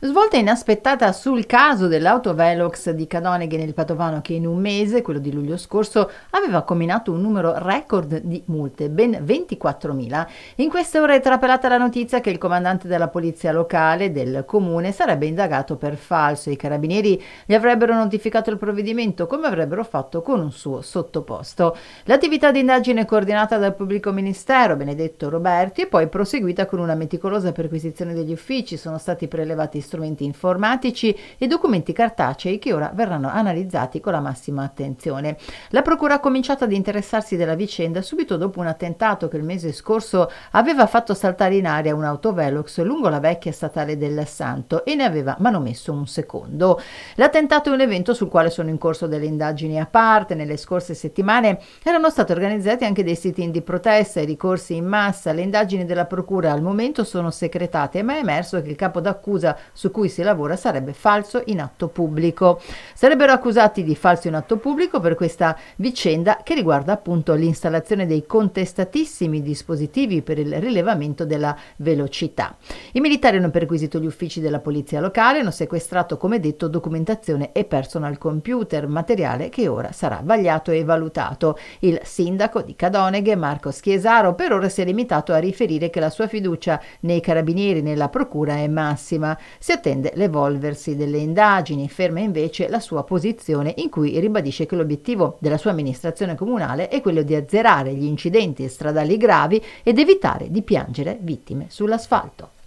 Svolta inaspettata sul caso dell'autovelox di Cadoneghe nel Padovano che in un mese, quello di luglio scorso, aveva comminato un numero record di multe, ben 24.000. In queste ore è trapelata la notizia che il comandante della polizia locale del comune sarebbe indagato per falso. I carabinieri gli avrebbero notificato il provvedimento come avrebbero fatto con un suo sottoposto. L'attività di indagine coordinata dal pubblico ministero Benedetto Roberti è poi proseguita con una meticolosa perquisizione degli uffici. Sono stati prelevati strumenti informatici e documenti cartacei che ora verranno analizzati con la massima attenzione. La procura ha cominciato ad interessarsi della vicenda subito dopo un attentato che il mese scorso aveva fatto saltare in aria un autovelox lungo la vecchia statale del Santo e ne aveva manomesso un secondo. L'attentato è un evento sul quale sono in corso delle indagini a parte. Nelle scorse settimane erano stati organizzati anche dei sit-in di protesta e ricorsi in massa. Le indagini della procura al momento sono segretate, ma è emerso che il capo d'accusa su cui si lavora sarebbe falso in atto pubblico. Sarebbero accusati di falso in atto pubblico per questa vicenda che riguarda appunto l'installazione dei contestatissimi dispositivi per il rilevamento della velocità. I militari hanno perquisito gli uffici della polizia locale, hanno sequestrato, come detto, documentazione e personal computer, materiale che ora sarà vagliato e valutato. Il sindaco di Cadoneghe, Marco Schiesaro, per ora si è limitato a riferire che la sua fiducia nei carabinieri e nella procura è massima. Si attende l'evolversi delle indagini, ferma invece la sua posizione in cui ribadisce che l'obiettivo della sua amministrazione comunale è quello di azzerare gli incidenti stradali gravi ed evitare di piangere vittime sull'asfalto.